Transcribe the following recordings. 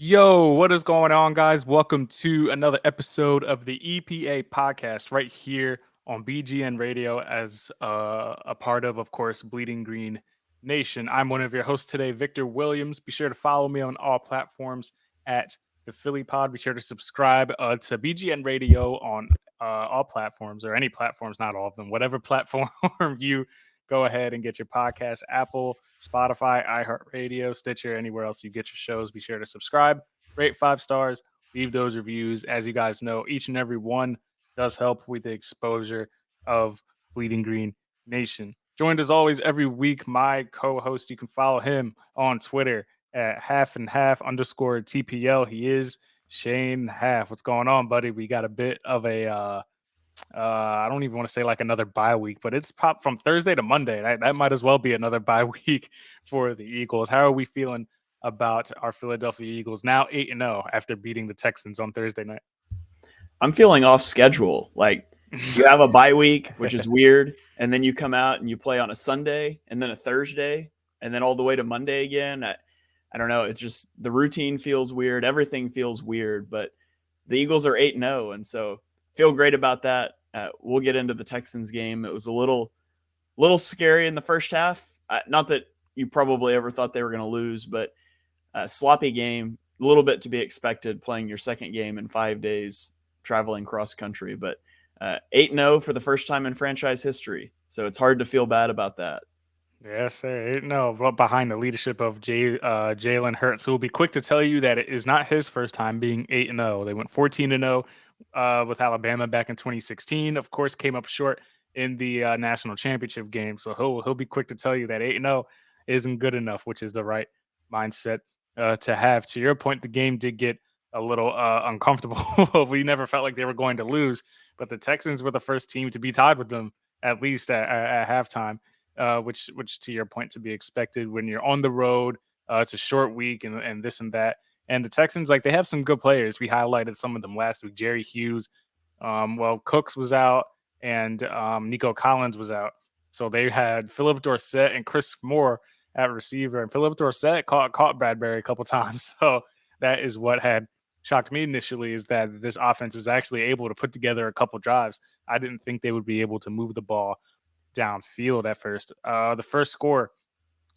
Yo, what is going on, guys? Welcome to another episode of the EPA Podcast right here on BGN Radio as a part of course, Bleeding Green Nation. I'm one of your hosts today, Victor Williams. Be sure to follow me on all platforms at the Philly Pod. Be sure to subscribe to BGN Radio on all platforms or any platforms, not all of them, whatever platform you go ahead and get your podcast. Apple, Spotify, iHeartRadio, Stitcher, anywhere else you get your shows. Be sure to subscribe, rate 5 stars, leave those reviews. As you guys know, each and every one does help with the exposure of Bleeding Green Nation. Joined as always every week, my co-host. You can follow him on Twitter at half_TPL. He is Shane Haff. What's going on, buddy? We got a bit of a I don't even want to say like another bye week, but it's pop from Thursday to Monday. That might as well be another bye week for the Eagles. How are we feeling about our Philadelphia Eagles now 8-0 after beating the Texans on Thursday night? I'm feeling off schedule. Like you have a bye week, which is weird, and then you come out and you play on a Sunday and then a Thursday and then all the way to Monday again. I don't know. It's just the routine feels weird. Everything feels weird, but the Eagles are 8-0, and so feel great about that. We'll get into the Texans game. It was a little scary in the first half. Not that you probably ever thought they were going to lose, but a sloppy game, a little bit to be expected playing your second game in 5 days, traveling cross country. But 8-0 for the first time in franchise history. So it's hard to feel bad about that. Yes, sir. 8-0 behind the leadership of Jalen Hurts, who will be quick to tell you that it is not his first time being 8-0. They went 14-0 with Alabama back in 2016. Of course, came up short in the national championship game. So he'll be quick to tell you that 8-0 isn't good enough, which is the right mindset to have. To your point, the game did get a little uncomfortable. We never felt like they were going to lose, but the Texans were the first team to be tied with them, at least at halftime. Which to your point, to be expected when you're on the road. It's a short week and this and that. And the Texans, like, they have some good players. We highlighted some of them last week. Jerry Hughes, Cooks was out, and Nico Collins was out. So they had Philip Dorsett and Chris Moore at receiver. And Philip Dorsett caught Bradbury a couple times. So that is what had shocked me initially, is that this offense was actually able to put together a couple drives. I didn't think they would be able to move the ball downfield at first. The first score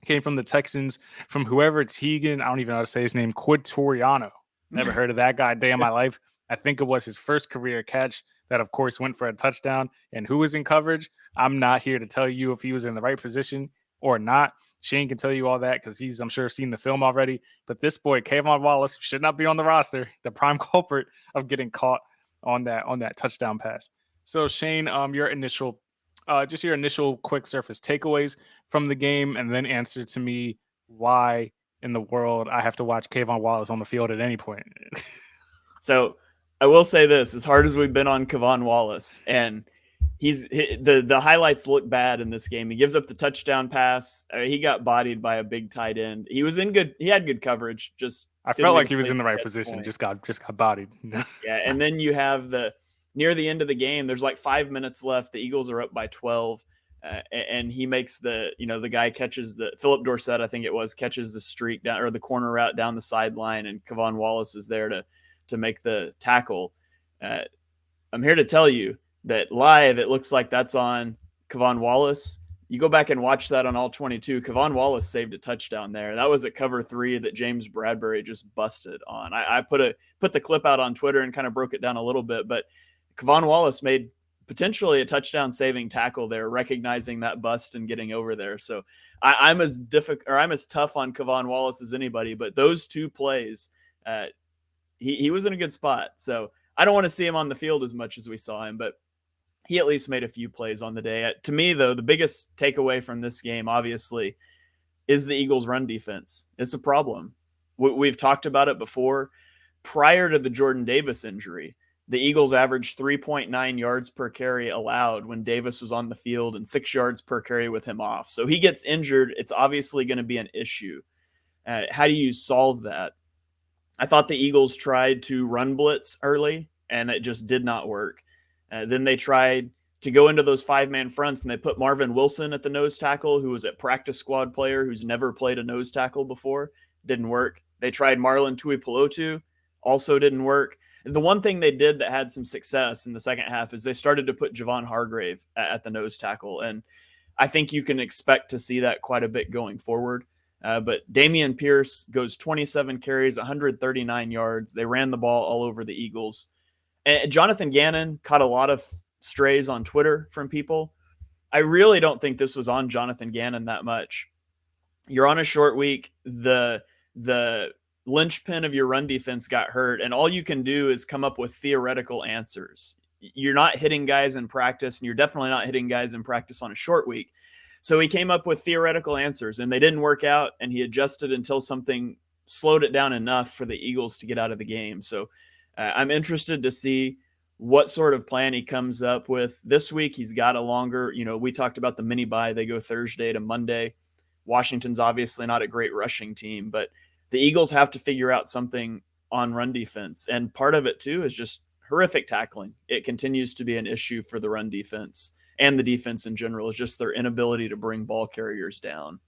came from the Texans, from whoever Tegan, I don't even know how to say his name, Quitoriano. Never heard of that guy a day in my life. I think it was his first career catch that, of course, went for a touchdown. And who was in coverage? I'm not here to tell you if he was in the right position or not. Shane can tell you all that because he's, I'm sure, seen the film already. But this boy, Kayvon Wallace, should not be on the roster, the prime culprit of getting caught on that touchdown pass. So, Shane, your initial quick surface takeaways from the game, and then answer to me why in the world I have to watch Kayvon Wallace on the field at any point. So I will say this, as hard as we've been on Kayvon Wallace, and the highlights look bad in this game. He gives up the touchdown pass. He got bodied by a big tight end. He had good coverage. I felt like he was in the right position. Just got bodied. Yeah, and then you have near the end of the game, there's like 5 minutes left. The Eagles are up by 12. And he makes the guy catches Philip Dorsett, I think it was, catches the streak down, or the corner route down the sideline, and Kayvon Wallace is there to make the tackle. I'm here to tell you that live, it looks like that's on Kayvon Wallace. You go back and watch that on all 22. Kayvon Wallace saved a touchdown there. That was a cover 3 that James Bradbury just busted on. I put the clip out on Twitter and kind of broke it down a little bit, but Kayvon Wallace made potentially a touchdown saving tackle there, recognizing that bust and getting over there. So I'm as tough on Kayvon Wallace as anybody, but those two plays, he was in a good spot. So I don't want to see him on the field as much as we saw him, but he at least made a few plays on the day. To me, though, the biggest takeaway from this game, obviously, is the Eagles' run defense. It's a problem. We've talked about it before. Prior to the Jordan Davis injury, the Eagles averaged 3.9 yards per carry allowed when Davis was on the field, and 6 yards per carry with him off. So he gets injured. It's obviously going to be an issue. How do you solve that? I thought the Eagles tried to run blitz early, and it just did not work. Then they tried to go into those 5-man fronts, and they put Marvin Wilson at the nose tackle, who was a practice squad player who's never played a nose tackle before. didn't work. They tried Marlon Tuipulotu, also didn't work. The one thing they did that had some success in the second half is they started to put Javon Hargrave at the nose tackle. And I think you can expect to see that quite a bit going forward. But Dameon Pierce goes 27 carries, 139 yards. They ran the ball all over the Eagles. And Jonathan Gannon caught a lot of strays on Twitter from people. I really don't think this was on Jonathan Gannon that much. You're on a short week. The linchpin of your run defense got hurt, and all you can do is come up with theoretical answers. You're not hitting guys in practice, and you're definitely not hitting guys in practice on a short week. So he came up with theoretical answers, and they didn't work out, and he adjusted until something slowed it down enough for the Eagles to get out of the game. So I'm interested to see what sort of plan he comes up with this week. He's got a longer, we talked about the mini bye. They go Thursday to Monday. Washington's obviously not a great rushing team, but the Eagles have to figure out something on run defense. And part of it too is just horrific tackling. It continues to be an issue for the run defense and the defense in general, is just their inability to bring ball carriers down.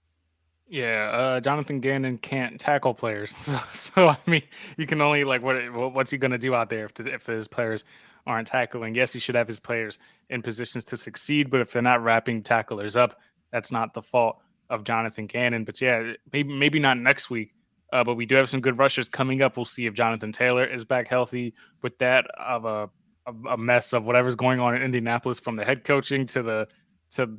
Yeah, Jonathan Gannon can't tackle players, so I mean, you can only what's he going to do out there if his players aren't tackling? Yes, he should have his players in positions to succeed, but if they're not wrapping tacklers up, that's not the fault of Jonathan Gannon. But yeah, maybe not next week, but we do have some good rushers coming up. We'll see if Jonathan Taylor is back healthy with that of a mess of whatever's going on in Indianapolis, from the head coaching to the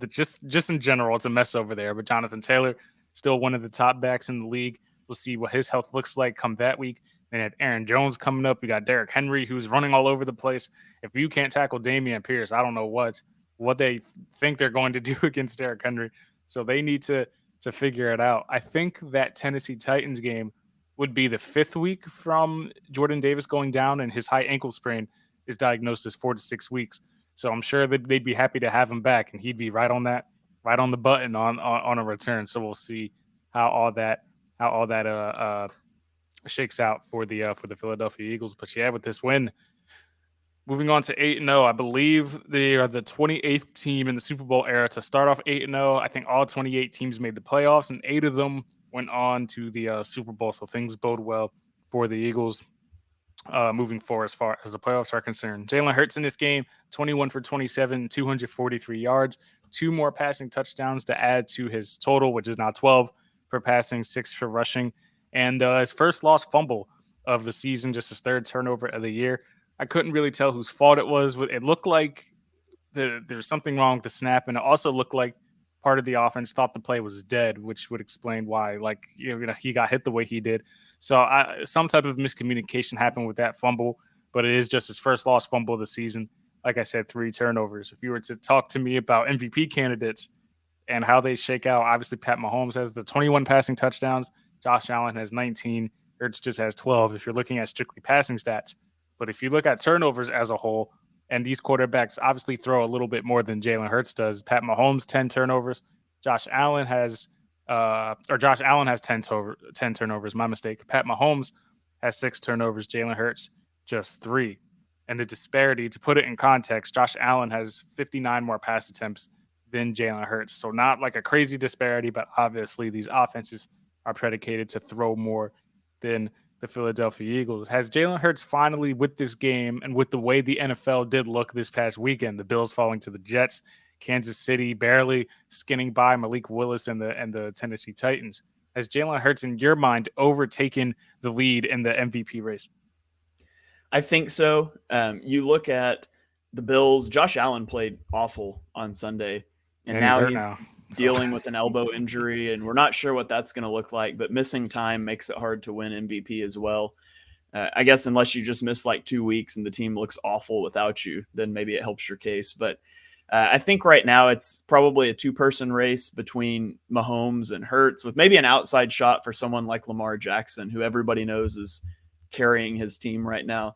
just in general, it's a mess over there. But Jonathan Taylor, still one of the top backs in the league. We'll see what his health looks like come that week. And at Aaron Jones coming up, we got Derrick Henry, who's running all over the place. If you can't tackle Dameon Pierce, I don't know what they think they're going to do against Derrick Henry. So they need to figure it out. I think that Tennessee Titans game would be the 5th week from Jordan Davis going down, and his high ankle sprain is diagnosed as 4 to 6 weeks. So I'm sure that they'd be happy to have him back, and he'd be right on the button on a return. So we'll see how all that shakes out for the Philadelphia Eagles. But yeah, with this win, moving on to 8-0, I believe they are the 28th team in the Super Bowl era to start off 8-0. I think all 28 teams made the playoffs, and 8 of them went on to the Super Bowl. So things bode well for the Eagles moving forward as far as the playoffs are concerned. Jalen Hurts in this game, 21 for 27, 243 yards, 2 more passing touchdowns to add to his total, which is now 12 for passing, 6 for rushing, and his first lost fumble of the season, just his 3rd turnover of the year. I couldn't really tell whose fault it was. It looked like there's something wrong with the snap, and it also looked like part of the offense thought the play was dead, which would explain why, he got hit the way he did. So some type of miscommunication happened with that fumble, but it is just his first lost fumble of the season. Like I said, 3 turnovers. If you were to talk to me about MVP candidates and how they shake out, obviously Pat Mahomes has the 21 passing touchdowns. Josh Allen has 19. Hurts just has 12 if you're looking at strictly passing stats. But if you look at turnovers as a whole, and these quarterbacks obviously throw a little bit more than Jalen Hurts does. Pat Mahomes, 10 turnovers. Josh Allen has 10 turnovers. My mistake. Pat Mahomes has 6 turnovers. Jalen Hurts just 3. And the disparity, to put it in context, Josh Allen has 59 more pass attempts than Jalen Hurts. So not like a crazy disparity, but obviously these offenses are predicated to throw more than the Philadelphia Eagles. Has Jalen Hurts finally, with this game and with the way the NFL did look this past weekend, the Bills falling to the Jets, Kansas City barely skinning by Malik Willis and the Tennessee Titans, has Jalen Hurts, in your mind, overtaken the lead in the MVP race? I think so. You look at the Bills. Josh Allen played awful on Sunday, and now he's dealing with an elbow injury, and we're not sure what that's going to look like. But missing time makes it hard to win MVP as well. I guess unless you just miss like 2 weeks and the team looks awful without you, then maybe it helps your case. But I think right now it's probably a 2-person race between Mahomes and Hurts, with maybe an outside shot for someone like Lamar Jackson, who everybody knows is carrying his team right now.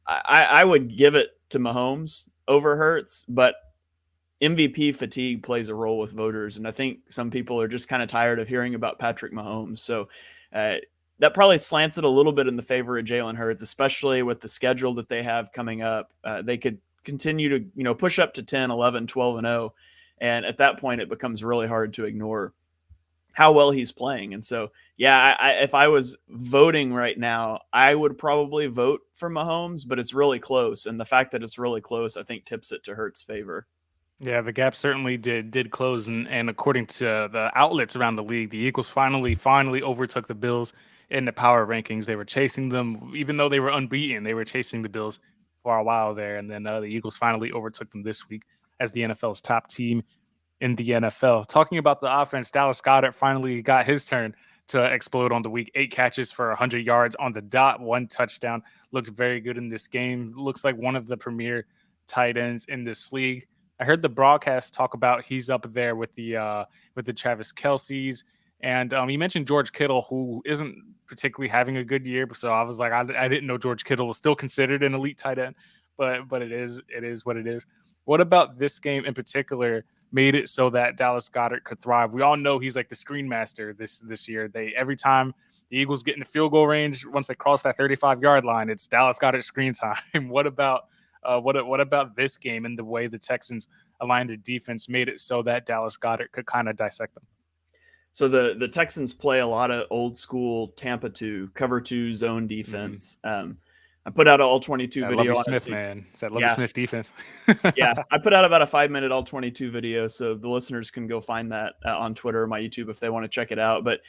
I would give it to Mahomes over Hurts, but MVP fatigue plays a role with voters, and I think some people are just kind of tired of hearing about Patrick Mahomes. So that probably slants it a little bit in the favor of Jalen Hurts, especially with the schedule that they have coming up. They could continue to push up to 10, 11, 12, and 0, and at that point it becomes really hard to ignore how well he's playing. And so, yeah, if I was voting right now, I would probably vote for Mahomes, but it's really close. And the fact that it's really close, I think tips it to Hurts' favor. Yeah, the gap certainly did close, and according to the outlets around the league, the Eagles finally overtook the Bills in the power rankings. They were chasing them, even though they were unbeaten. They were chasing the Bills for a while there, and then the Eagles finally overtook them this week as the NFL's top team in the NFL. Talking about the offense, Dallas Goedert finally got his turn to explode on the week. 8 catches for 100 yards on the dot, 1 touchdown. Looks very good in this game. Looks like one of the premier tight ends in this league. I heard the broadcast talk about he's up there with the Travis Kelce's, and you mentioned George Kittle, who isn't particularly having a good year. So I was like, I didn't know George Kittle was still considered an elite tight end, but it is what it is. What about this game in particular made it so that Dallas Goedert could thrive? We all know he's like the screen master this year. They every time the Eagles get in the field goal range, once they cross that 35-yard line, it's Dallas Goedert screen time. What about this game and the way the Texans aligned their defense made it so that Dallas Goedert could kind of dissect them? So the Texans play a lot of old school Tampa 2, cover 2 zone defense. I put out an all 22 That video Lovey on Smith, it. man. It's that Lovey Yeah. Smith defense. Yeah, I put out about a 5-minute all 22 video, so the listeners can go find that on Twitter or my YouTube if they want to check it out. But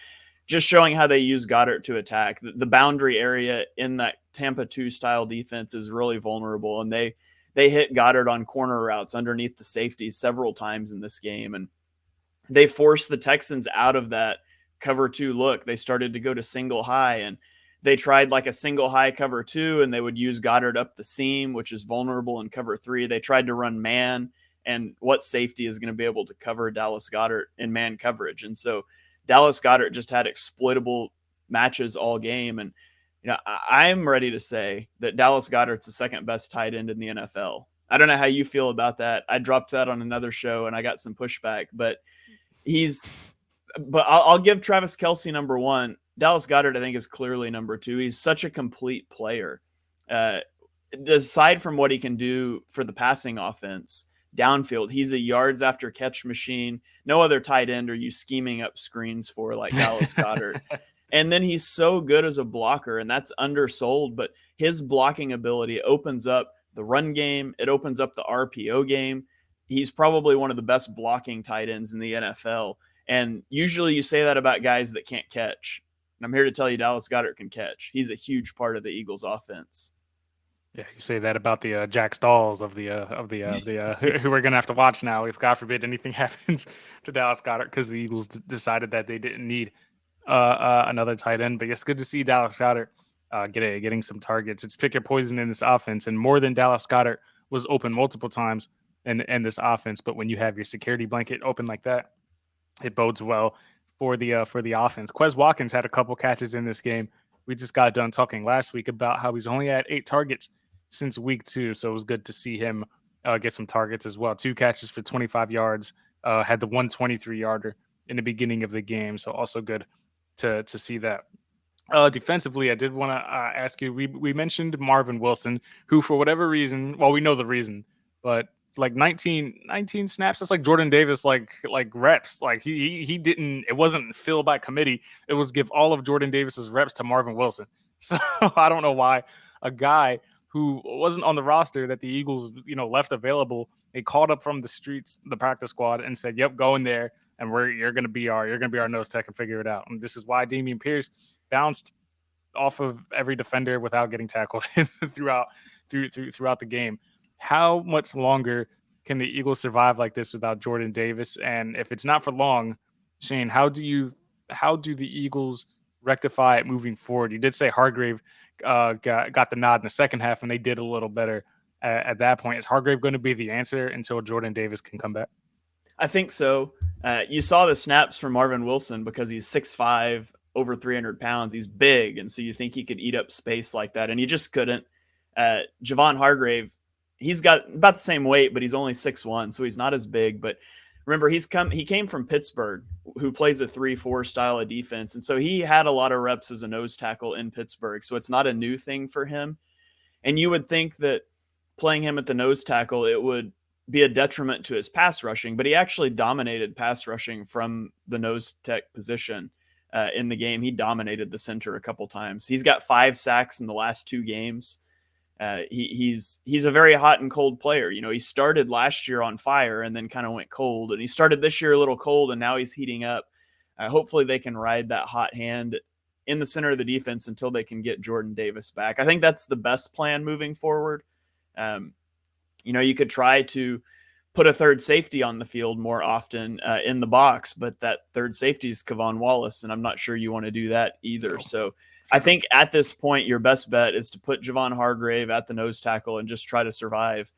just showing how they use Goddard to attack. The boundary area in that Tampa 2 style defense is really vulnerable, and they hit Goddard on corner routes underneath the safeties several times in this game, and they forced the Texans out of that cover 2 look. They started to go to single high, and they tried like a single high cover 2, and they would use Goddard up the seam, which is vulnerable in cover 3. They tried to run man, and what safety is going to be able to cover Dallas Goddard in man coverage? And so Dallas Goddard just had exploitable matches all game. And I'm ready to say that Dallas Goddard's the second best tight end in the NFL. I don't know how you feel about that. I dropped that on another show and I got some pushback, but I'll give Travis Kelce number 1. Dallas Goedert, I think, is clearly number 2. He's such a complete player. Aside from what he can do for the passing offense downfield, he's a yards after catch machine. No other tight end are you scheming up screens for like Dallas Goedert. And then he's so good as a blocker, and that's undersold, but his blocking ability opens up the run game. It opens up the RPO game. He's probably one of the best blocking tight ends in the NFL. And usually you say that about guys that can't catch. And I'm here to tell you Dallas Goedert can catch. He's a huge part of the Eagles offense. Yeah, you say that about the Jack Stalls of the who we're gonna have to watch now if God forbid anything happens to Dallas Goedert because the Eagles decided that they didn't need another tight end. But it's good to see Dallas Goedert getting some targets. It's pick your poison in this offense, and more than Dallas Goedert was open multiple times in this offense. But when you have your security blanket open like that, it bodes well for the offense. Quez Watkins had a couple catches in this game. We just got done talking last week about how he's only had 8 targets since week 2, so it was good to see him get some targets as well. 2 catches for 25 yards, had the 123-yarder in the beginning of the game, so also good to see that. Defensively, I did want to ask you, we mentioned Marvin Wilson, who for whatever reason, well, we know the reason, but like 19 snaps, that's like Jordan Davis like reps. Like he didn't, it wasn't fill by committee. It was give all of Jordan Davis's reps to Marvin Wilson. So I don't know why a guy who wasn't on the roster that the Eagles, left available, they called up from the streets, the practice squad, and said, "Yep, go in there, and you're gonna be our nose tech and figure it out." And this is why Dameon Pierce bounced off of every defender without getting tackled throughout the game. How much longer can the Eagles survive like this without Jordan Davis? And if it's not for long, Shane, how do the Eagles rectify it moving forward? You did say Hargrave got the nod in the second half, and they did a little better at that point. Is Hargrave going to be the answer until Jordan Davis can come back? I think so. You saw the snaps from Marvin Wilson because he's 6'5", over 300 pounds. He's big, and so you think he could eat up space like that, and he just couldn't. Javon Hargrave, he's got about the same weight, but he's only 6'1", so he's not as big. But remember, he came from Pittsburgh, who plays a 3-4 style of defense, and so he had a lot of reps as a nose tackle in Pittsburgh, so it's not a new thing for him. And you would think that playing him at the nose tackle, it would be a detriment to his pass rushing, but he actually dominated pass rushing from the nose tech position in the game. He dominated the center a couple times. He's got 5 sacks in the last 2 games. He's a very hot and cold player. You know, he started last year on fire and then kind of went cold, and he started this year a little cold, and now he's heating up. Hopefully they can ride that hot hand in the center of the defense until they can get Jordan Davis back. I think that's the best plan moving forward. You know, you could try to put a third safety on the field more often in the box, but that third safety is Kevon Wallace, and I'm not sure you want to do that either. So I think at this point, your best bet is to put Javon Hargrave at the nose tackle and just try to survive,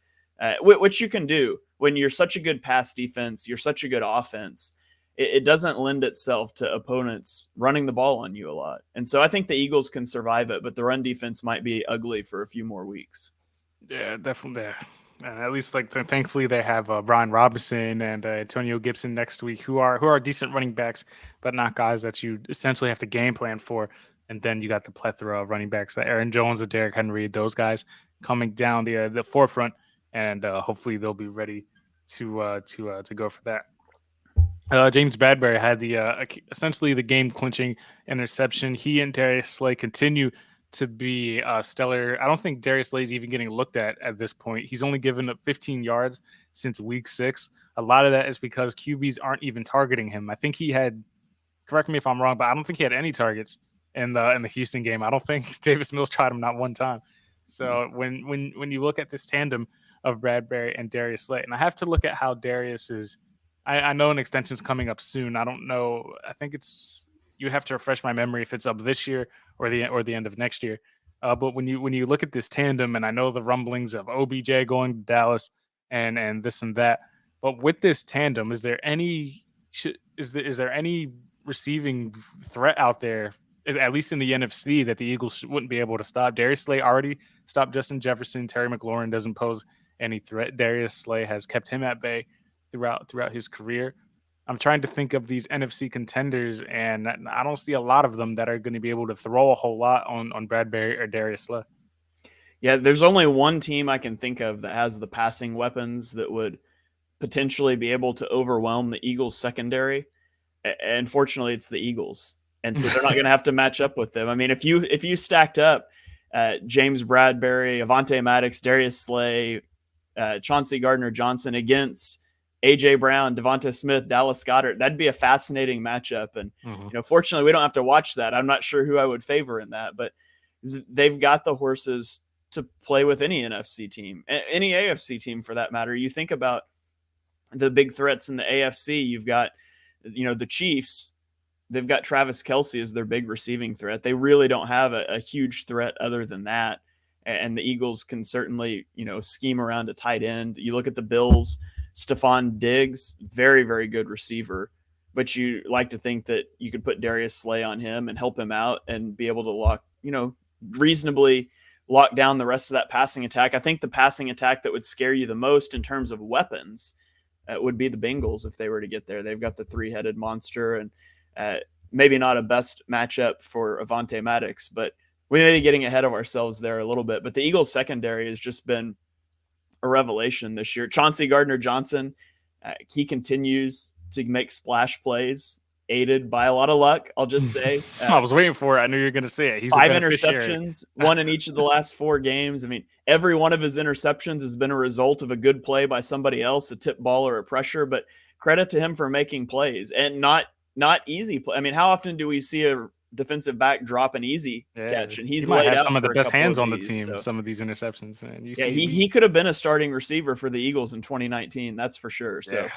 which you can do when you're such a good pass defense, you're such a good offense. It doesn't lend itself to opponents running the ball on you a lot. And so I think the Eagles can survive it, but the run defense might be ugly for a few more weeks. Yeah, definitely. Yeah. At least, like, thankfully, they have Brian Robinson and Antonio Gibson next week, who are decent running backs, but not guys that you essentially have to game plan for. And then you got the plethora of running backs, like Aaron Jones and Derrick Henry, those guys coming down the forefront, and hopefully they'll be ready to go for that. James Bradbury had the essentially the game clinching interception. He and Darius Slay continue to be stellar. I don't think Darius Slay is even getting looked at this point. He's only given up 15 yards since week 6. A lot of that is because QBs aren't even targeting him. I think he had, correct me if I'm wrong, but I don't think he had any targets in the Houston game. I don't think Davis Mills tried him not one time. So when you look at this tandem of Bradbury and Darius Slay, and I have to look at how Darius is. I know an extension's coming up soon. I don't know. I think you have to refresh my memory if it's up this year or the end of next year. But when you look at this tandem, and I know the rumblings of OBJ going to Dallas and this and that, but with this tandem, is there any receiving threat out there, at least in the NFC, that the Eagles wouldn't be able to stop? Darius Slay already stopped Justin Jefferson. Terry McLaurin doesn't pose any threat. Darius Slay has kept him at bay throughout his career. I'm trying to think of these NFC contenders, and I don't see a lot of them that are going to be able to throw a whole lot on Bradbury or Darius Slay. Yeah, there's only one team I can think of that has the passing weapons that would potentially be able to overwhelm the Eagles secondary. And fortunately, it's the Eagles. And so they're not going to have to match up with them. I mean, if you stacked up James Bradbury, Avonte Maddox, Darius Slay, Chauncey Gardner-Johnson against A.J. Brown, Devonta Smith, Dallas Goedert, that'd be a fascinating matchup. And, you know, fortunately, we don't have to watch that. I'm not sure who I would favor in that, but they've got the horses to play with any NFC team, any AFC team for that matter. You think about the big threats in the AFC, you've got, you know, the Chiefs, they've got Travis Kelce as their big receiving threat. They really don't have a huge threat other than that. And the Eagles can certainly, you know, scheme around a tight end. You look at the Bills, Stephon Diggs, very, very good receiver, but you like to think that you could put Darius Slay on him and help him out and be able to reasonably lock down the rest of that passing attack. I think the passing attack that would scare you the most in terms of weapons would be the Bengals if they were to get there. They've got the 3-headed monster, and maybe not a best matchup for Avonte Maddox, but we may be getting ahead of ourselves there a little bit. But the Eagles secondary has just been a revelation this year. Chauncey Gardner-Johnson, he continues to make splash plays, aided by a lot of luck, I'll just say. I was waiting for it. I knew you were going to say it. He's 5 interceptions, 1 in each of the last 4 games. I mean, every one of his interceptions has been a result of a good play by somebody else, a tip ball or a pressure, but credit to him for making plays, and not easy play. I mean, how often do we see a defensive back drop an easy catch? And he might have some of the best hands on the team, so. Some of these interceptions, man. He could have been a starting receiver for the Eagles in 2019, that's for sure. So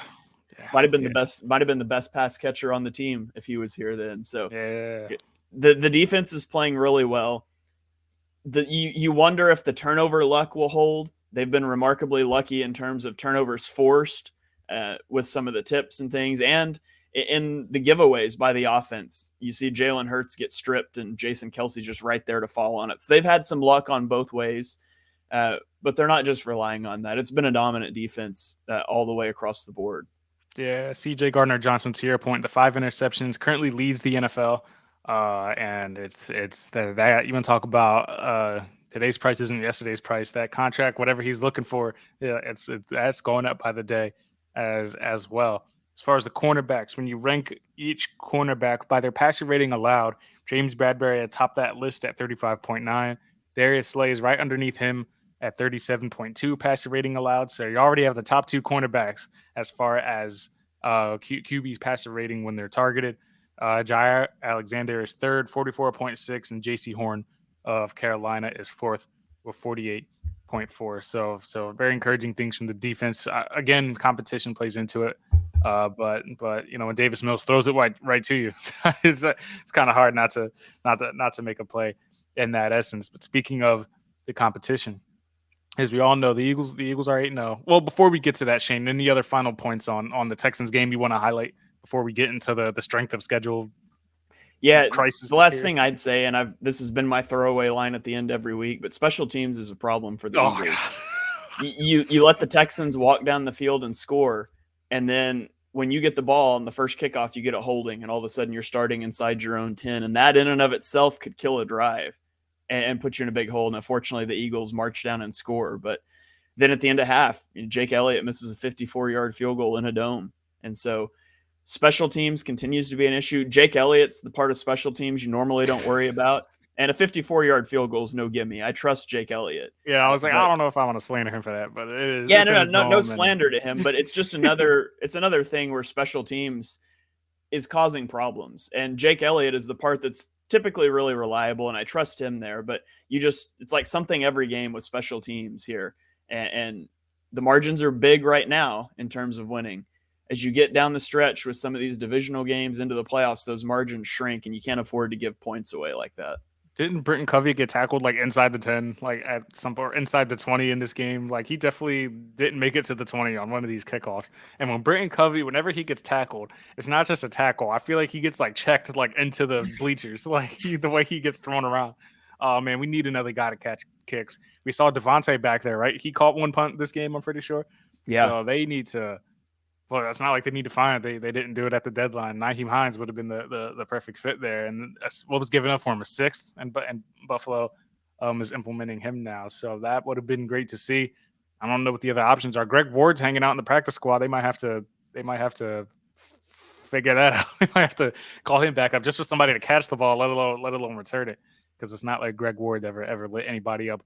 might have been the best pass catcher on the team if he was here then. So the defense is playing really well. You wonder if the turnover luck will hold. They've been remarkably lucky in terms of turnovers forced with some of the tips and things, and in the giveaways by the offense. You see Jalen Hurts get stripped and Jason Kelce's just right there to fall on it. So they've had some luck on both ways, but they're not just relying on that. It's been a dominant defense all the way across the board. Yeah, C.J. Gardner-Johnson, to your point, the 5 interceptions, currently leads the NFL. And it's that you want to talk about today's price isn't yesterday's price. That contract, whatever he's looking for, yeah, that's going up by the day as well. As far as the cornerbacks, when you rank each cornerback by their passer rating allowed, James Bradbury atop that list at 35.9. Darius Slay is right underneath him at 37.2 passer rating allowed. So you already have the top two cornerbacks as far as QB's passer rating when they're targeted. Jair Alexander is third, 44.6, and J.C. Horn of Carolina is fourth with 48.4. So very encouraging things from the defense. Again, competition plays into it. But when Davis Mills throws it right to you, it's kind of hard not to make a play in that essence. But speaking of the competition, as we all know, the Eagles are 8-0. Well, before we get to that, Shane, any other final points on the Texans game you want to highlight before we get into the strength of schedule? Yeah, crisis. The last thing I'd say, and this has been my throwaway line at the end every week, but special teams is a problem for the Eagles. You let the Texans walk down the field and score, and then when you get the ball on the first kickoff, you get a holding, and all of a sudden you're starting inside your own 10, and that in and of itself could kill a drive and put you in a big hole. And unfortunately, the Eagles march down and score. But then at the end of half, Jake Elliott misses a 54-yard field goal in a dome. And so special teams continues to be an issue. Jake Elliott's the part of special teams you normally don't worry about. And a 54-yard field goal is no gimme. I trust Jake Elliott. Yeah, I was like, I don't know if I want to slander him for that, but it is. Yeah, no slander to him, but it's just another thing where special teams is causing problems. And Jake Elliott is the part that's typically really reliable, and I trust him there. But it's like something every game with special teams here. And the margins are big right now in terms of winning. As you get down the stretch with some of these divisional games into the playoffs, those margins shrink, and you can't afford to give points away like that. Didn't Britton Covey get tackled like inside the 10, like at some point inside the 20 in this game? Like he definitely didn't make it to the 20 on one of these kickoffs. And when Britton Covey, whenever he gets tackled, it's not just a tackle. I feel like he gets like checked like into the bleachers, like the way he gets thrown around. Oh man, we need another guy to catch kicks. We saw Devontae back there, right? He caught one punt this game, I'm pretty sure. Yeah. So they need to. Well, it's not like they need to find it. They didn't do it at the deadline. Nyheim Hines would have been the perfect fit there. And what was given up for him, a sixth, and Buffalo is implementing him now. So that would have been great to see. I don't know what the other options are. Greg Ward's hanging out in the practice squad. They might have to figure that out. They might have to call him back up just for somebody to catch the ball, let alone return it, because it's not like Greg Ward ever lit anybody up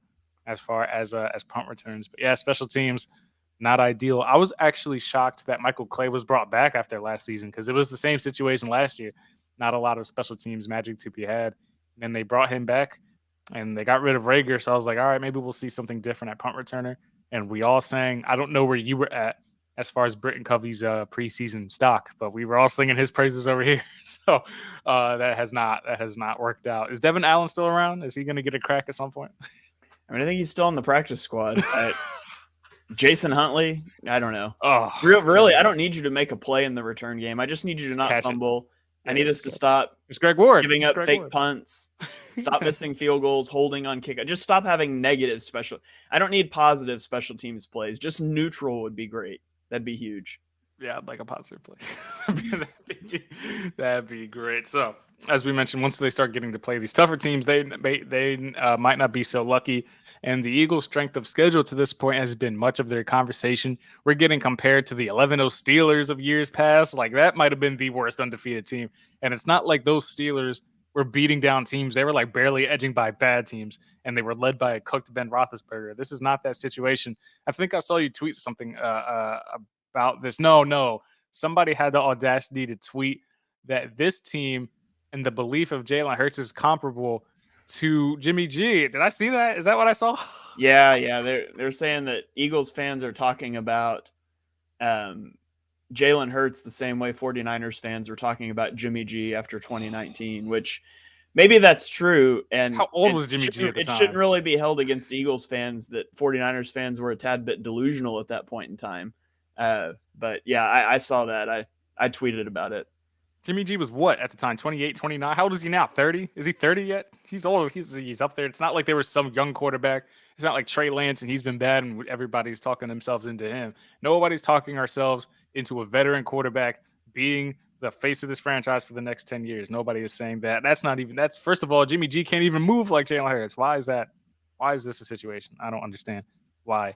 as far as punt returns. But yeah, special teams. Not ideal. I was actually shocked that Michael Clay was brought back after last season because it was the same situation last year. Not a lot of special teams magic to be had. And then they brought him back and they got rid of Rager. So I was like, all right, maybe we'll see something different at punt returner. And we all sang, I don't know where you were at as far as Britton Covey's preseason stock, but we were all singing his praises over here. So that has not worked out. Is Devin Allen still around? Is he going to get a crack at some point? I mean, I think he's still in the practice squad. Jason Huntley, I don't know. Oh, really, I don't need you to make a play in the return game. I just need you to not fumble. I need us to stop. It's Greg Ward giving up fake punts. Stop missing field goals, holding on kick. Just stop having negative special. I don't need positive special teams plays. Just neutral would be great. That'd be huge. Yeah, I'd like a positive play. That'd be great. So, as we mentioned, once they start getting to play these tougher teams, they might not be so lucky. And the Eagles' strength of schedule to this point has been much of their conversation. We're getting compared to the 11-0 Steelers of years past. Like, that might have been the worst undefeated team. And it's not like those Steelers were beating down teams. They were like barely edging by bad teams, and they were led by a cooked Ben Roethlisberger. This is not that situation. I think I saw you tweet something about this. No. Somebody had the audacity to tweet that this team and the belief of Jalen Hurts is comparable to Jimmy G. Did I see that? Is that what I saw? Yeah. They're saying that Eagles fans are talking about Jalen Hurts the same way 49ers fans were talking about Jimmy G after 2019, which maybe that's true. And how old was Jimmy G at the time? It shouldn't really be held against Eagles fans that 49ers fans were a tad bit delusional at that point in time. But yeah, I saw that. I tweeted about it. Jimmy G was what at the time? 28, 29? How old is he now? 30? Is he 30 yet? He's old. He's up there. It's not like there was some young quarterback. It's not like Trey Lance and he's been bad and everybody's talking themselves into him. Nobody's talking ourselves into a veteran quarterback being the face of this franchise for the next 10 years. Nobody is saying that. That's first of all, Jimmy G can't even move like Jalen Hurts. Why is that why is this a situation? I don't understand why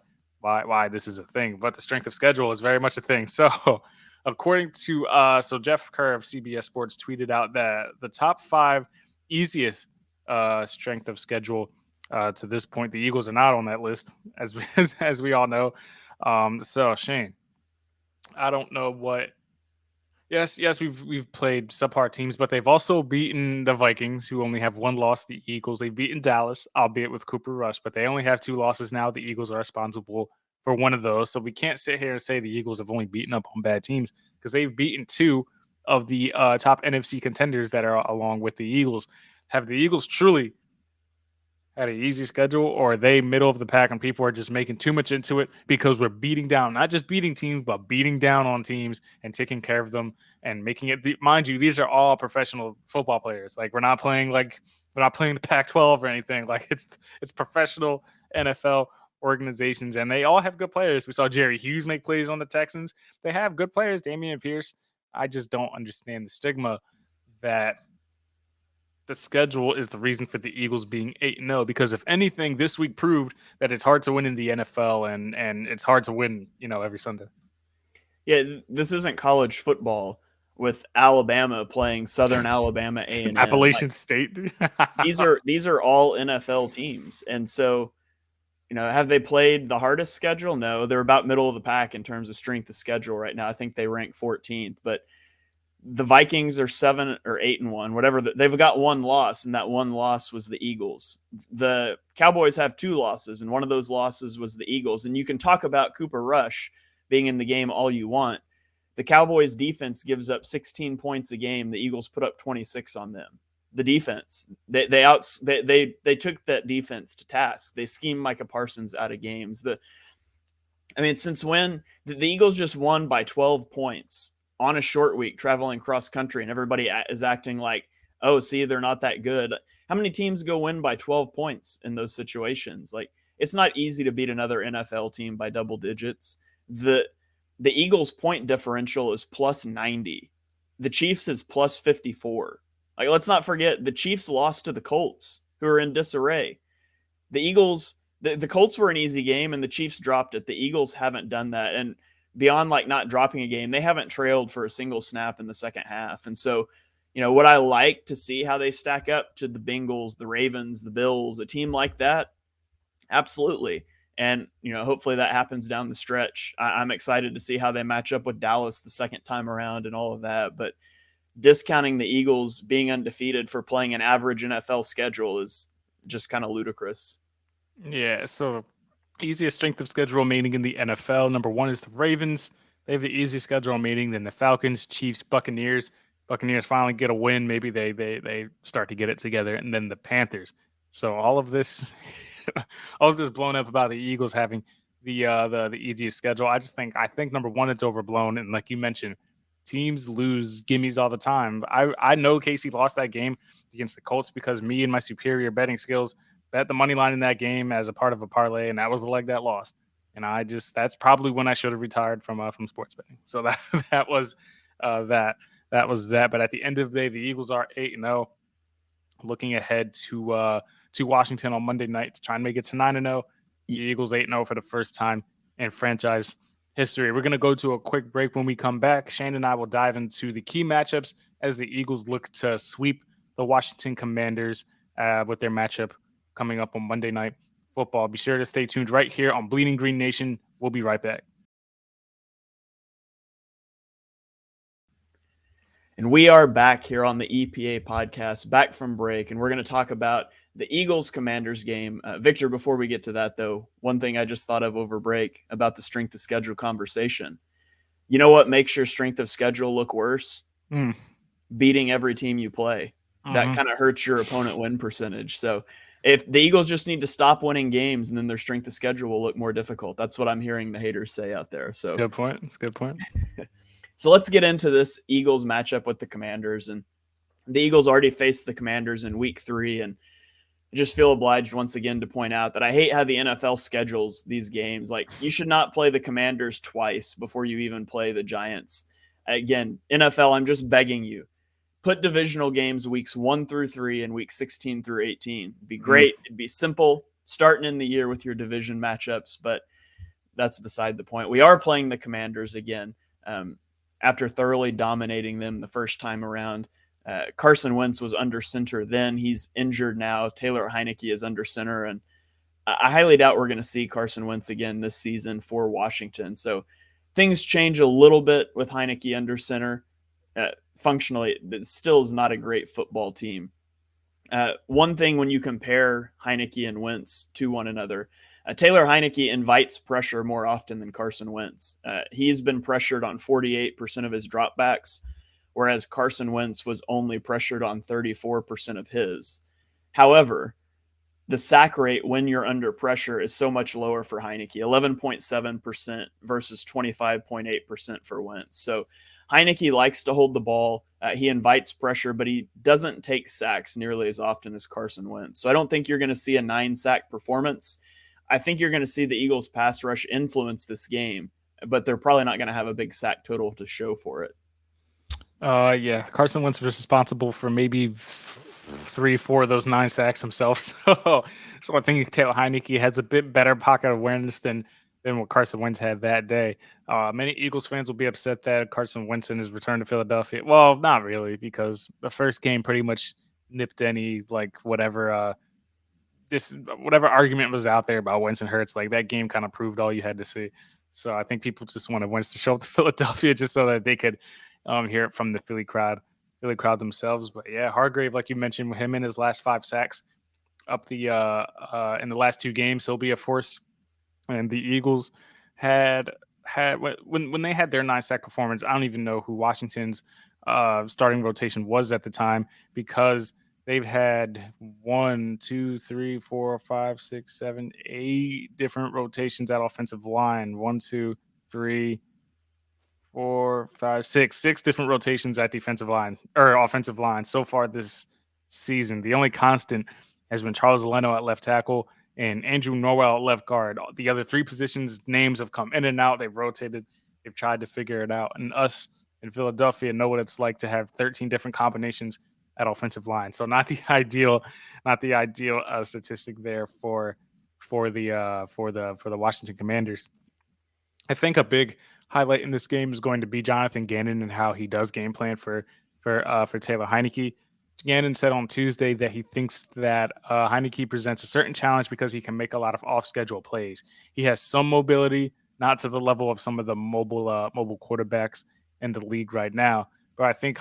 this is a thing. But the strength of schedule is very much a thing. So according to so Jeff Kerr of CBS Sports tweeted out that the top 5 easiest strength of schedule to this point, the Eagles are not on that list, as we all know. So Shane, I don't know what. Yes, we've played subpar teams, but they've also beaten the Vikings, who only have 1 loss. The Eagles, they've beaten Dallas, albeit with Cooper Rush, but they only have 2 losses now. The Eagles are responsible for 1 of those, so we can't sit here and say the Eagles have only beaten up on bad teams because they've beaten 2 of the top NFC contenders that are along with the Eagles. Have the Eagles truly had an easy schedule, or are they middle of the pack and people are just making too much into it because we're beating down, not just beating teams, but beating down on teams and taking care of them and making it, mind you, these are all professional football players. Like we're not playing the Pac-12 or anything. Like it's professional NFL organizations, and they all have good players. We saw Jerry Hughes make plays on the Texans. They have good players, Damian Pierce. I just don't understand the stigma that the schedule is the reason for the Eagles being 8-0, because if anything, this week proved that it's hard to win in the NFL and it's hard to win, every Sunday. Yeah, this isn't college football with Alabama playing Southern Alabama A&M. Appalachian State. these are all NFL teams. And so, have they played the hardest schedule? No, they're about middle of the pack in terms of strength of schedule right now. I think they rank 14th, but the Vikings are 7 or 8-1, whatever. They've got 1 loss, and that 1 loss was the Eagles. The Cowboys have 2 losses, and one of those losses was the Eagles. And you can talk about Cooper Rush being in the game all you want. The Cowboys defense gives up 16 points a game. The Eagles put up 26 on them. The defense, they took that defense to task. They schemed Micah Parsons out of games. Since when the Eagles just won by 12 points on a short week traveling cross country, and everybody is acting like, oh, see, they're not that good. How many teams go win by 12 points in those situations? Like, it's not easy to beat another NFL team by double digits. The Eagles point differential is plus 90. The Chiefs is plus 54. Like, let's not forget the Chiefs lost to the Colts, who are in disarray. The Eagles, the Colts were an easy game and the Chiefs dropped it. The Eagles haven't done that. And beyond like not dropping a game, they haven't trailed for a single snap in the second half. And so, would I like to see how they stack up to the Bengals, the Ravens, the Bills, a team like that? Absolutely. And, hopefully that happens down the stretch. I'm excited to see how they match up with Dallas the second time around and all of that. But discounting the Eagles being undefeated for playing an average NFL schedule is just kind of ludicrous. Yeah. So easiest strength of schedule remaining in the NFL. Number 1 is the Ravens. They have the easiest schedule remaining. Then the Falcons, Chiefs, Buccaneers. Buccaneers finally get a win. Maybe they start to get it together. And then the Panthers. So all of this blown up about the Eagles having the easiest schedule. I think number 1, it's overblown. And like you mentioned, teams lose gimmies all the time. I know Casey lost that game against the Colts because me and my superior betting skills bet the money line in that game as a part of a parlay, and that was the leg that lost. And that's probably when I should have retired from sports betting. So that was that. But at the end of the day, the Eagles are 8-0. Looking ahead to Washington on Monday night to try and make it to 9-0. The Eagles 8-0 for the first time in franchise history. We're going to go to a quick break. When we come back, Shane and I will dive into the key matchups as the Eagles look to sweep the Washington Commanders with their matchup coming up on Monday Night Football. Be sure to stay tuned right here on Bleeding Green Nation. We'll be right back. And we are back here on the EPA Podcast, back from break, and we're going to talk about the Eagles-Commanders game. Victor, before we get to that, though, one thing I just thought of over break about the strength of schedule conversation. You know what makes your strength of schedule look worse? Beating every team you play. That kind of hurts your opponent win percentage. So if the Eagles just need to stop winning games, and then their strength of schedule will look more difficult. That's what I'm hearing the haters say out there. So That's a good point. That's a good point. So let's get into this Eagles matchup with the Commanders. And the Eagles already faced the Commanders in week 3. And I just feel obliged once again to point out that I hate how the NFL schedules these games. Like, you should not play the Commanders twice before you even play the Giants. Again, NFL, I'm just begging you. Put divisional games weeks 1 through 3 and weeks 16 through 18. It'd be great. It'd be simple. starting in the year with your division matchups, but that's beside the point. We are playing the Commanders again. After thoroughly dominating them the first time around, Carson Wentz was under center then. He's injured now. Taylor Heineke is under center, and I highly doubt we're going to see Carson Wentz again this season for Washington. So things change a little bit with Heineke under center. Functionally, it still is not a great football team. One thing when you compare Heineke and Wentz to one another, Taylor Heineke invites pressure more often than Carson Wentz. He's been pressured on 48% of his dropbacks, whereas Carson Wentz was only pressured on 34% of his. However, the sack rate when you're under pressure is so much lower for Heineke, 11.7% versus 25.8% for Wentz. So Heineke likes to hold the ball. He invites pressure, but he doesn't take sacks nearly as often as Carson Wentz. So I don't think you're going to see a 9-sack performance. I think you're going to see the Eagles pass rush influence this game, but they're probably not going to have a big sack total to show for it. Yeah, Carson Wentz was responsible for maybe 3-4 of those 9 sacks himself. So I think Taylor Heineke has a bit better pocket awareness than what Carson Wentz had that day. Many Eagles fans will be upset that Carson Wentz in his return to Philadelphia. Well, not really, because the first game pretty much nipped any whatever argument was out there about Wentz and Hurts. Like that game kind of proved all you had to see. So I think people just wanted Wentz to show up to Philadelphia just so that they could hear it from the Philly crowd themselves. But yeah, Hargrave, like you mentioned, with him in his last 5 sacks up the in the last 2 games, he'll be a force. And the Eagles had when they had their 9-sack performance, I don't even know who Washington's starting rotation was at the time, because they've had 1, 2, 3, 4, 5, 6, 7, 8 different rotations at offensive line. 1, 2, 3, 4, 5, 6 different rotations at defensive line or offensive line so far this season. The only constant has been Charles Leno at left tackle and Andrew Norwell at left guard. The other 3 positions, names have come in and out. They've rotated. They've tried to figure it out. And us in Philadelphia know what it's like to have 13 different combinations at offensive line. So not the ideal statistic there for the Washington Commanders. I think a big highlight in this game is going to be Jonathan Gannon and how he does game plan for Taylor Heineke. Gannon said on Tuesday that he thinks that Heineke presents a certain challenge because he can make a lot of off-schedule plays. He has some mobility, not to the level of some of the mobile quarterbacks in the league right now. But I think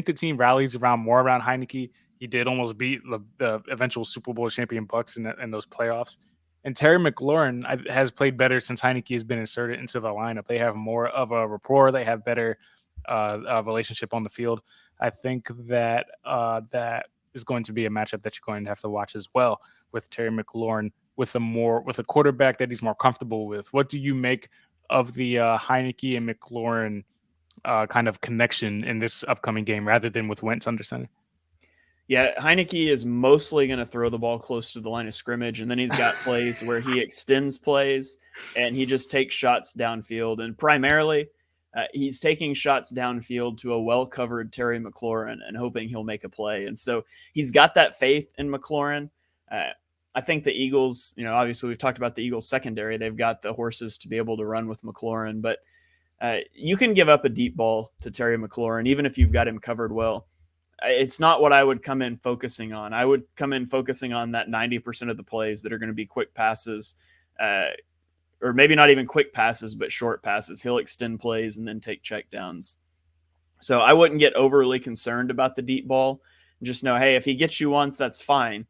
the team rallies more around Heineke. He did almost beat the eventual Super Bowl champion Bucs in those playoffs. And Terry McLaurin has played better since Heineke has been inserted into the lineup. They have more of a rapport. They have better relationship on the field. I think that that is going to be a matchup that you're going to have to watch as well, with Terry McLaurin with a quarterback that he's more comfortable with. What do you make of the Heineke and McLaurin kind of connection in this upcoming game, rather than with Wentz under center? Yeah, Heineke is mostly going to throw the ball close to the line of scrimmage, and then he's got plays where he extends plays and he just takes shots downfield. And primarily, he's taking shots downfield to a well-covered Terry McLaurin and hoping he'll make a play. And so he's got that faith in McLaurin. I think the Eagles, obviously we've talked about the Eagles secondary. They've got the horses to be able to run with McLaurin, but you can give up a deep ball to Terry McLaurin, even if you've got him covered well. It's not what I would come in focusing on. I would come in focusing on that 90% of the plays that are going to be quick passes, or maybe not even quick passes, but short passes. He'll extend plays and then take checkdowns. So I wouldn't get overly concerned about the deep ball. Just know, hey, if he gets you once, that's fine.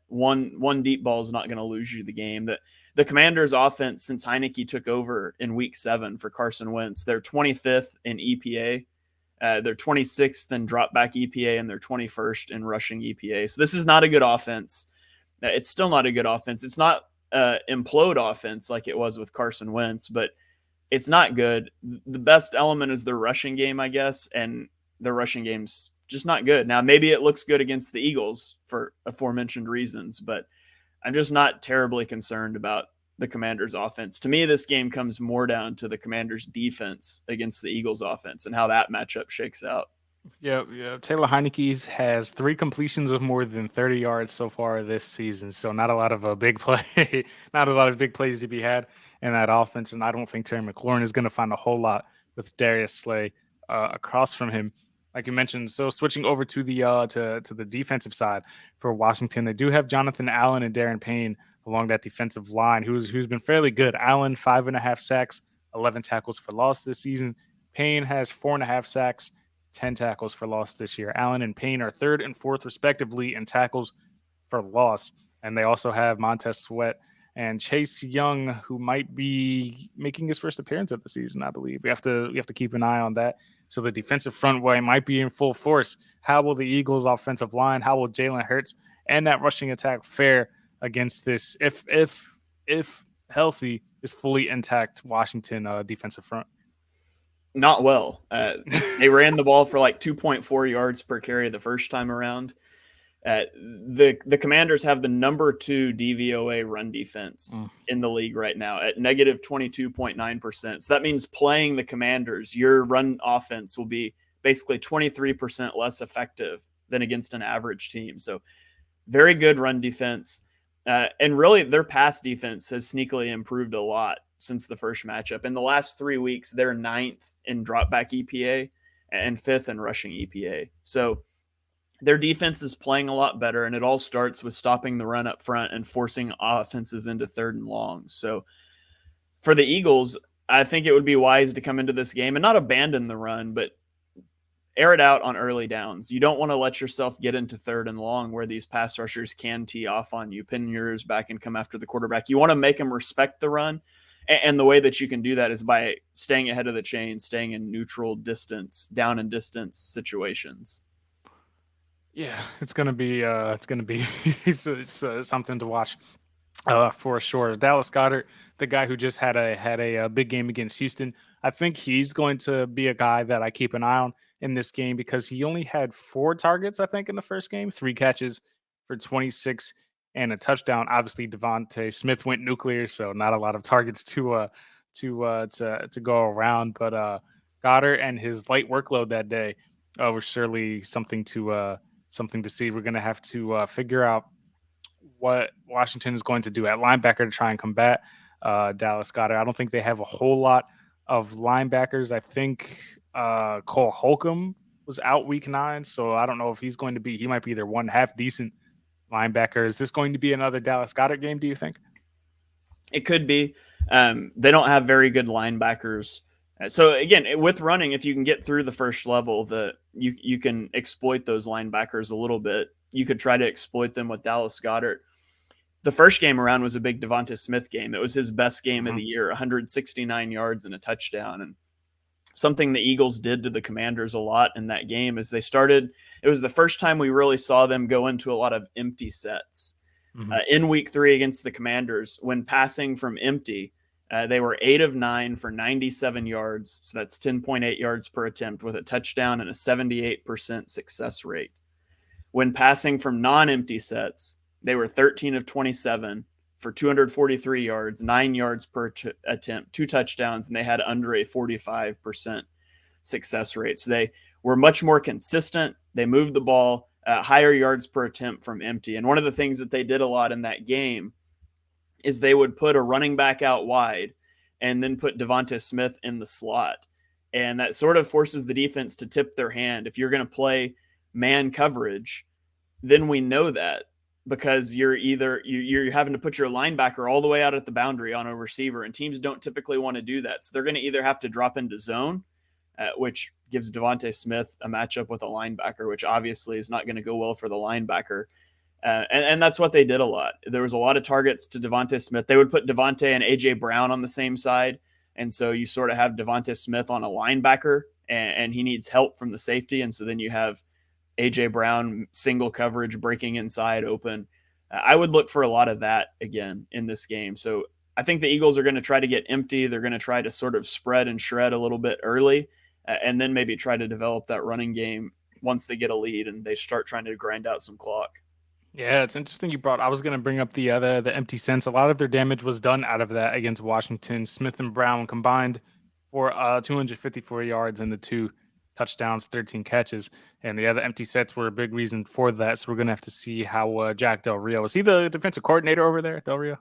One deep ball is not going to lose you the game. The Commanders' offense, since Heineke took over in Week 7 for Carson Wentz, they're 25th in EPA. They're 26th in dropback EPA, and they're 21st in rushing EPA. So this is not a good offense. It's still not a good offense. It's not implode offense like it was with Carson Wentz, but it's not good. The best element is their rushing game, I guess, and their rushing game's just not good. Now, maybe it looks good against the Eagles for aforementioned reasons, but I'm just not terribly concerned about the Commanders' offense. To me, this game comes more down to the Commanders' defense against the Eagles' offense and how that matchup shakes out. Yeah. Taylor Heinicke has 3 completions of more than 30 yards so far this season. So not a lot of a big play, not a lot of big plays to be had in that offense. And I don't think Terry McLaurin is going to find a whole lot with Darius Slay across from him, like you mentioned. So switching over to the to the defensive side for Washington, they do have Jonathan Allen and Darren Payne along that defensive line, who's been fairly good. Allen 5.5 sacks, 11 tackles for loss this season. Payne has 4.5 sacks, 10 tackles for loss this year. Allen and Payne are third and fourth, respectively, in tackles for loss. And they also have Montez Sweat and Chase Young, who might be making his first appearance of the season, I believe. We have to keep an eye on that. So the defensive front way might be in full force. How will the Eagles' offensive line, how will Jalen Hurts and that rushing attack fare against this, if healthy, is fully intact Washington defensive front? Not well. They ran the ball for like 2.4 yards per carry the first time around. The Commanders have the number 2 DVOA run defense in the league right now at negative 22.9%. So that means playing the Commanders, your run offense will be basically 23% less effective than against an average team. So very good run defense. And really, their pass defense has sneakily improved a lot since the first matchup. In the last 3 weeks, they're 9th in dropback EPA and 5th in rushing EPA. So their defense is playing a lot better, and it all starts with stopping the run up front and forcing offenses into 3rd and long. So for the Eagles, I think it would be wise to come into this game and not abandon the run, but air it out on early downs. You don't want to let yourself get into 3rd and long where these pass rushers can tee off on you, pin your ears back and come after the quarterback. You want to make them respect the run. And the way that you can do that is by staying ahead of the chain, staying in neutral distance, down and distance situations. Yeah, it's gonna be something to watch for sure. Dallas Goddard, the guy who just had a big game against Houston, I think he's going to be a guy that I keep an eye on in this game because he only had 4 targets, I think, in the first game, 3 catches for 26 and a touchdown. Obviously, Devontae Smith went nuclear, so not a lot of targets to go around. But Goddard and his light workload that day was surely something to see. We're going to have to figure out what Washington is going to do at linebacker to try and combat Dallas Goedert. I don't think they have a whole lot of linebackers. I think Cole Holcomb was out week 9, so I don't know if he's going to be. He might be their one half decent linebacker. Is this going to be another Dallas Goedert game, do you think? It could be. They don't have very good linebackers. So again, with running, if you can get through the first level, you can exploit those linebackers a little bit. You could try to exploit them with Dallas Goedert. The first game around was a big Devonta Smith game. It was his best game of the year, 169 yards and a touchdown. And something the Eagles did to the Commanders a lot in that game is it was the first time we really saw them go into a lot of empty sets. In week 3 against the Commanders, when passing from empty, they were 8 of 9 for 97 yards. So that's 10.8 yards per attempt with a touchdown and a 78% success rate. When passing from non-empty sets, they were 13 of 27 for 243 yards, 9 yards per attempt, 2 touchdowns, and they had under a 45% success rate. So they were much more consistent. They moved the ball, higher yards per attempt from empty. And one of the things that they did a lot in that game is they would put a running back out wide and then put Devonta Smith in the slot. And that sort of forces the defense to tip their hand. If you're going to play man coverage, then we know that because you're having to put your linebacker all the way out at the boundary on a receiver, and teams don't typically want to do that. So they're going to either have to drop into zone, which gives Devonta Smith a matchup with a linebacker, which obviously is not going to go well for the linebacker. And that's what they did a lot. There was a lot of targets to Devonta Smith. They would put Devonta and A.J. Brown on the same side. And so you sort of have Devonta Smith on a linebacker, and he needs help from the safety. And so then you have A.J. Brown single coverage breaking inside open. I would look for a lot of that again in this game. So I think the Eagles are going to try to get empty. They're going to try to sort of spread and shred a little bit early, and then maybe try to develop that running game once they get a lead and they start trying to grind out some clock. Yeah, it's interesting you brought. I was going to bring up the empty sense. A lot of their damage was done out of that against Washington. Smith and Brown combined for 254 yards in the 2 touchdowns, 13 catches. And the other empty sets were a big reason for that. So we're going to have to see how Jack Del Rio, is he the defensive coordinator over there, Del Rio?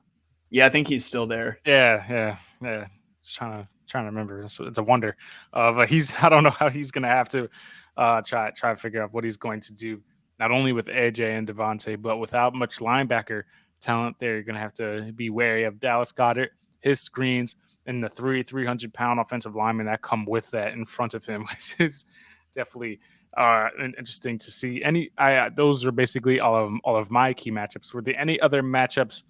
Yeah, I think he's still there. Yeah. Just trying to remember. So it's a wonder. But I don't know how he's going to have to try to figure out what he's going to do, not only with AJ and Devontae, but without much linebacker talent there. You're going to have to be wary of Dallas Goedert, his screens, and the 300-pound offensive linemen that come with that in front of him, which is definitely interesting to see. Those are basically all of my key matchups. Were there any other matchups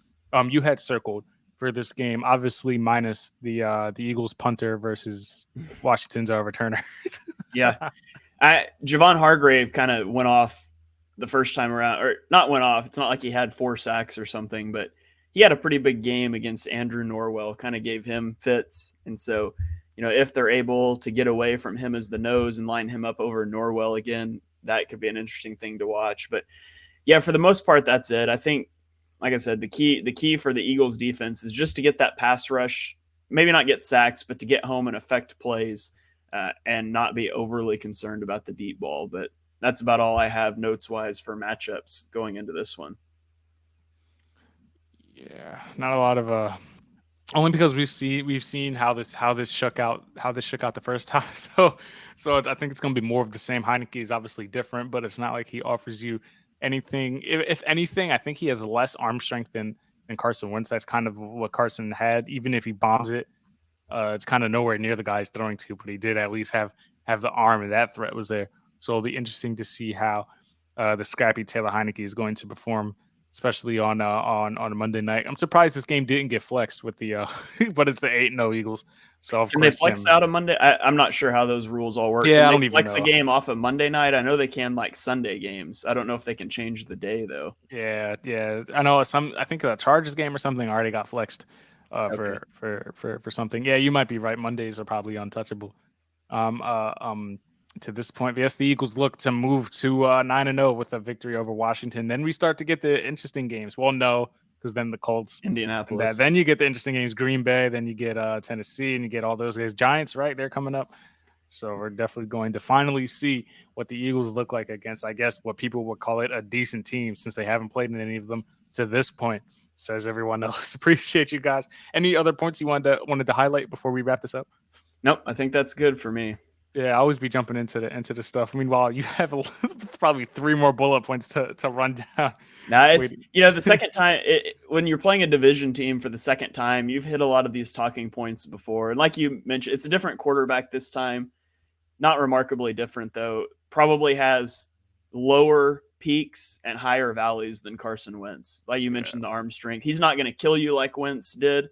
you had circled for this game? Obviously, minus the Eagles punter versus Washington's returner. Yeah, Javon Hargrave kind of went off the first time around, or not went off. It's not like he had 4 sacks or something, but he had a pretty big game against Andrew Norwell, kind of gave him fits. And so, if they're able to get away from him as the nose and line him up over Norwell again, that could be an interesting thing to watch. But yeah, for the most part, that's it. I think, like I said, the key for the Eagles defense is just to get that pass rush, maybe not get sacks, but to get home and affect plays and not be overly concerned about the deep ball. But that's about all I have notes wise for matchups going into this one. Yeah, not a lot of only because we've seen how this shook out the first time. So I think it's going to be more of the same. Heineke is obviously different, but it's not like he offers you anything. If anything, I think he has less arm strength than Carson Wentz. That's kind of what Carson had. Even if he bombs it, it's kind of nowhere near the guy he's throwing to, but he did at least have the arm, and that threat was there. So it'll be interesting to see how the scrappy Taylor Heineke is going to perform, especially on a Monday night. I'm surprised this game didn't get flexed with the but it's the 8-0 Eagles. So can they flex out of Monday? I'm not sure how those rules all work. Yeah, can I don't they even flex know. a game off of Monday night? I know they can, like Sunday games. I don't know if they can change the day though. Yeah. I know I think the Chargers game or something already got flexed Okay. for something. Yeah, you might be right. Mondays are probably untouchable. To this point, yes, the Eagles look to move to 9-0 with a victory over Washington. Then we start to get the interesting games. Well, no, because then the Colts, Indianapolis. Then you get the interesting games. Green Bay, then you get Tennessee, and you get all those guys. Giants, right? They're coming up. So we're definitely going to finally see what the Eagles look like against, I guess, what people would call it a decent team, since they haven't played in any of them to this point, says everyone else. Appreciate you guys. Any other points you wanted to highlight before we wrap this up? Nope, I think that's good for me. Yeah, I always be jumping into the stuff. Meanwhile, you have probably 3 more bullet points to run down. Now it's the second time when you're playing a division team for the second time, you've hit a lot of these talking points before. And like you mentioned, it's a different quarterback this time. Not remarkably different though. Probably has lower peaks and higher valleys than Carson Wentz. Like you mentioned, the arm strength. He's not going to kill you like Wentz did.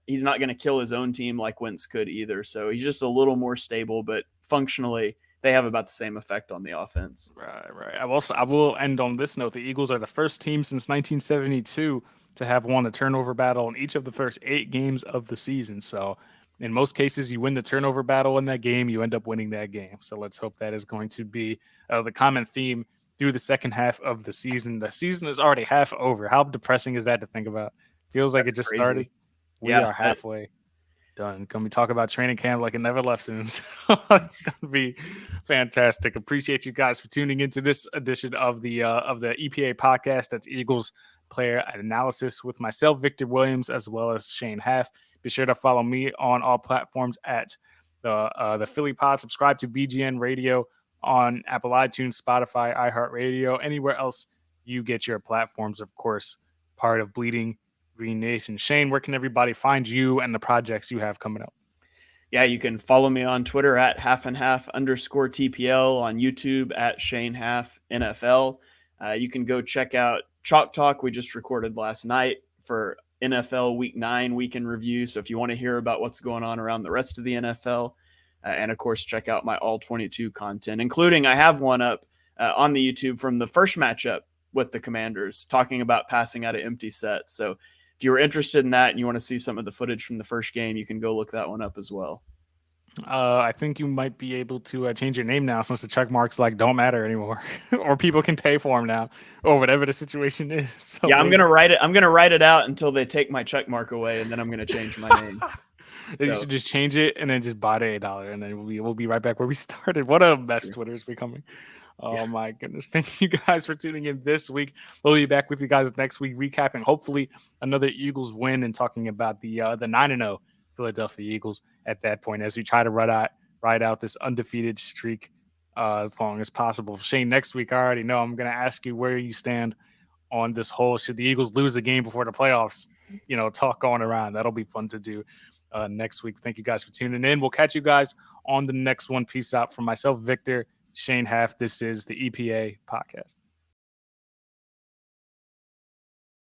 He's not going to kill his own team like Wentz could either. So he's just a little more stable, but functionally they have about the same effect on the offense. Right. I will end on this note. The Eagles are the first team since 1972 to have won the turnover battle in each of the first 8 games of the season. So in most cases, you win the turnover battle in that game, you end up winning that game. So let's hope that is going to be the common theme through the second half of the season. The season is already half over. How depressing is that to think about? Feels like it just crazy. Started. We are halfway done. Can we talk about training camp like it never left soon? So it's gonna be fantastic. Appreciate you guys for tuning into this edition of the EPA podcast. That's Eagles player analysis with myself, Victor Williams, as well as Shane Haff. Be sure to follow me on all platforms at the Philly Pod. Subscribe to BGN Radio on Apple iTunes, Spotify, iHeartRadio, anywhere else you get your platforms. Of course, part of Bleeding Green Nation. Shane, where can everybody find you and the projects you have coming up? Yeah, you can follow me on Twitter at halfandhalf_TPL, on YouTube at Shane Haff NFL. You can go check out Chalk Talk we just recorded last night for NFL Week 9 weekend review. So if you want to hear about what's going on around the rest of the NFL, and of course, check out my All 22 content, including I have one up on the YouTube from the first matchup with the Commanders, talking about passing out of empty sets. So if you were interested in that and you want to see some of the footage from the first game, you can go look that one up as well. I think you might be able to change your name now, since the check marks don't matter anymore, or people can pay for them now, or whatever the situation is. So yeah, I'm gonna write it out until they take my check mark away, and then I'm gonna change my name. You So should just change it and then just buy the $8, and then we'll be right back where we started. What a mess true. Twitter is becoming. Yeah. Oh my goodness. Thank you guys for tuning in this week. We'll be back with you guys next week, recapping hopefully another Eagles win and talking about the 9-0 Philadelphia Eagles at that point as we try to ride out this undefeated streak as long as possible. Shane, next week I already know I'm gonna ask you where you stand on this whole should the Eagles lose a game before the playoffs, talk going around. That'll be fun to do next week. Thank you guys for tuning in. We'll catch you guys on the next one. Peace out from myself, Victor, Shane Haff. This is the EPA Podcast.